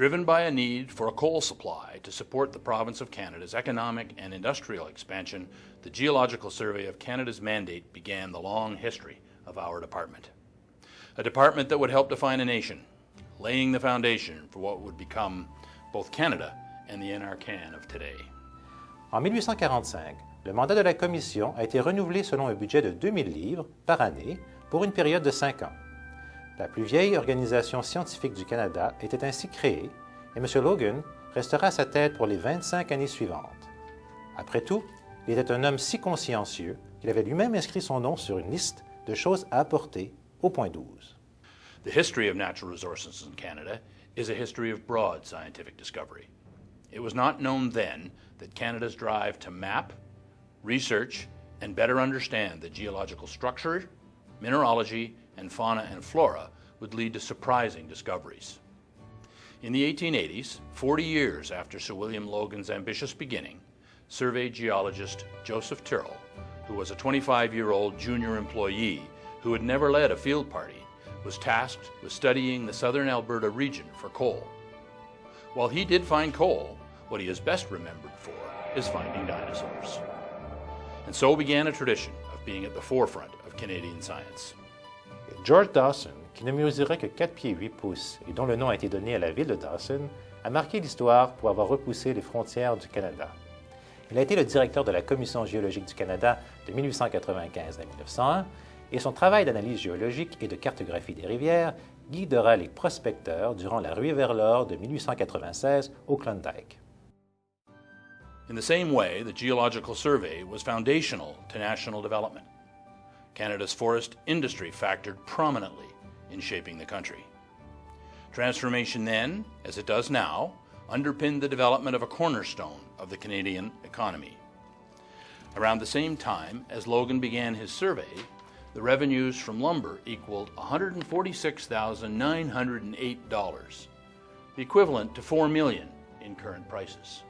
Driven by a need for a coal supply to support the province of Canada's economic and industrial expansion, the Geological Survey of Canada's mandate began the long history of our department. A department that would help define a nation, laying the foundation for what would become both Canada and the RNCan of today. En 1845, le mandat de la Commission a été renouvelé selon un budget de 2000 livres par année pour une période de 5 ans. La plus vieille organisation scientifique du Canada était ainsi créée et M. Logan restera à sa tête pour les 25 années suivantes. Après tout, il était un homme si consciencieux qu'il avait lui-même inscrit son nom sur une liste de choses à apporter au point 12. The history of natural resources in Canada is a history of broad scientific discovery. It was not known then that Canada's drive to map, research, and better understand the geological structure, mineralogy, and fauna and flora would lead to surprising discoveries. In the 1880s, 40 years after Sir William Logan's ambitious beginning, survey geologist Joseph Tyrrell, who was a 25-year-old junior employee who had never led a field party, was tasked with studying the southern Alberta region for coal. While he did find coal, what he is best remembered for is finding dinosaurs. And so began a tradition of being at the forefront of Canadian science. George Dawson, qui ne mesurait que 4 pieds 8 pouces et dont le nom a été donné à la ville de Dawson, a marqué l'histoire pour avoir repoussé les frontières du Canada. Il a été le directeur de la Commission géologique du Canada de 1895 à 1901 et son travail d'analyse géologique et de cartographie des rivières guidera les prospecteurs durant la ruée vers l'or de 1896 au Klondike. In the same way, the Geological Survey was foundational to national development. Canada's forest industry factored prominently in shaping the country. Transformation then, as it does now, underpinned the development of a cornerstone of the Canadian economy. Around the same time as Logan began his survey, the revenues from lumber equaled $146,908, the equivalent to $4 million in current prices.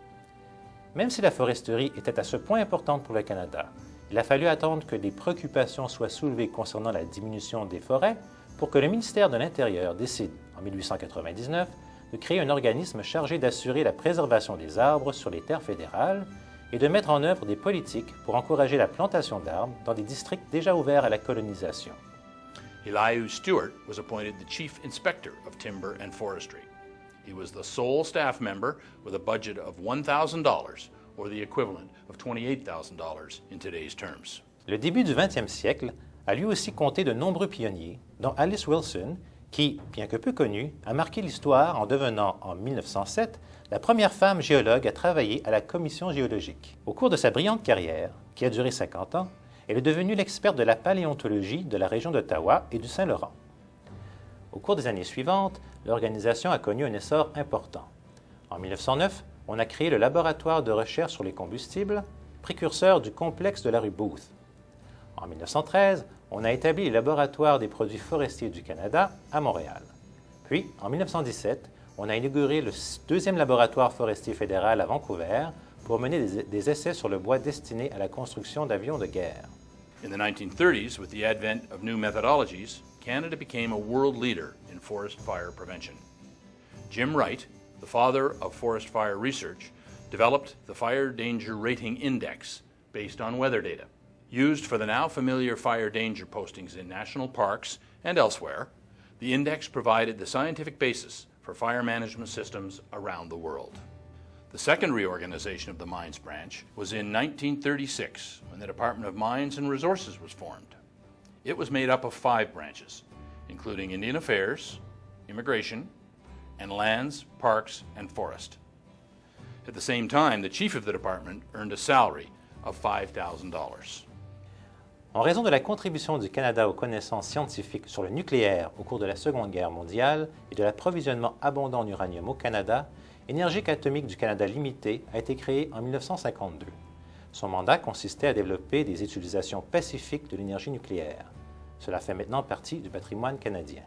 Même si la foresterie était à ce point importante pour le Canada, il a fallu attendre que des préoccupations soient soulevées concernant la diminution des forêts pour que le ministère de l'Intérieur décide, en 1899, de créer un organisme chargé d'assurer la préservation des arbres sur les terres fédérales et de mettre en œuvre des politiques pour encourager la plantation d'arbres dans des districts déjà ouverts à la colonisation. Elihu Stewart was appointed the Chief Inspector of Timber and Forestry. He was the sole staff member with a budget of $1,000, or the equivalent of $28,000 in today's terms. Le début du 20e siècle a lui aussi compté de nombreux pionniers, dont Alice Wilson, qui, bien que peu connue, a marqué l'histoire en devenant, en 1907, la première femme géologue à travailler à la Commission géologique. Au cours de sa brillante carrière, qui a duré 50 ans, elle est devenue l'experte de la paléontologie de la région d'Ottawa et du Saint-Laurent. Au cours des années suivantes, l'organisation a connu un essor important. En 1909, on a créé le laboratoire de recherche sur les combustibles, précurseur du complexe de la rue Booth. En 1913, on a établi le laboratoire des produits forestiers du Canada à Montréal. Puis, en 1917, on a inauguré le deuxième laboratoire forestier fédéral à Vancouver pour mener des essais sur le bois destiné à la construction d'avions de guerre. In the 1930s, with the advent of new methodologies, Canada became a world leader in forest fire prevention. Jim Wright, the father of forest fire research, developed the Fire Danger Rating Index based on weather data. Used for the now familiar fire danger postings in national parks and elsewhere, the index provided the scientific basis for fire management systems around the world. The second reorganization of the Mines Branch was in 1936 when the Department of Mines and Resources was formed. It was made up of 5 branches, including Indian Affairs, Immigration, and Lands, Parks, and Forest. At the same time, the chief of the department earned a salary of $5,000. En raison de la contribution du Canada aux connaissances scientifiques sur le nucléaire au cours de la Seconde Guerre mondiale et de l'approvisionnement abondant en uranium au Canada, Énergie atomique du Canada Limité a été créée en 1952. Son mandat consistait à développer des utilisations pacifiques de l'énergie nucléaire. Cela fait maintenant partie du patrimoine canadien.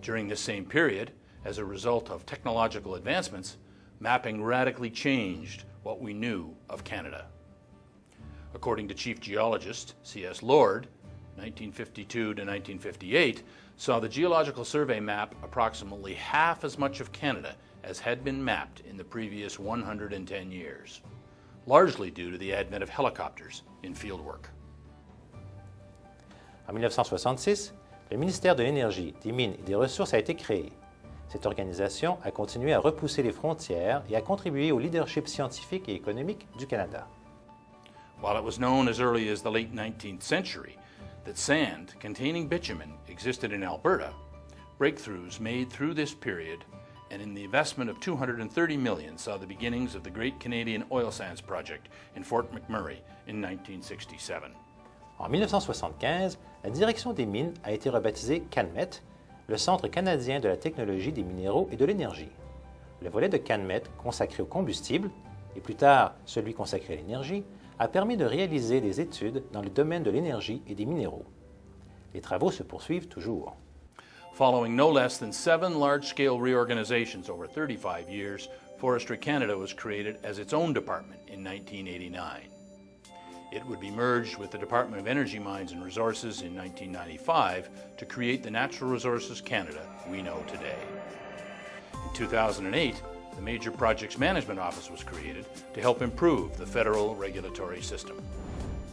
During this same period, as a result of technological advancements, mapping radically changed what we knew of Canada. According to Chief Geologist C.S. Lord, 1952 to 1958, saw the Geological Survey map approximately half as much of Canada as had been mapped in the previous 110 years, largely due to the advent of helicopters in fieldwork. En 1966, le ministère de l'Énergie, des Mines et des Ressources a été créé. Cette organisation a continué à repousser les frontières et a contribué au leadership scientifique et économique du Canada. While it was known as early as the late 19th century that sand containing bitumen existed in Alberta, breakthroughs made through this period and in the investment of $230 million saw the beginnings of the Great Canadian Oil Sands Project in Fort McMurray in 1967. En 1975, la direction des mines a été rebaptisée CanMet, le Centre canadien de la technologie des minéraux et de l'énergie. Le volet de CanMet consacré au combustible, et plus tard celui consacré à l'énergie, a permis de réaliser des études dans le domaine de l'énergie et des minéraux. Les travaux se poursuivent toujours. Following no less than 7 large-scale reorganizations over 35 years, Forestry Canada was created as its own department in 1989. It would be merged with the Department of Energy, Mines and Resources in 1995 to create the Natural Resources Canada we know today. In 2008, the Major Projects Management Office was created to help improve the federal regulatory system.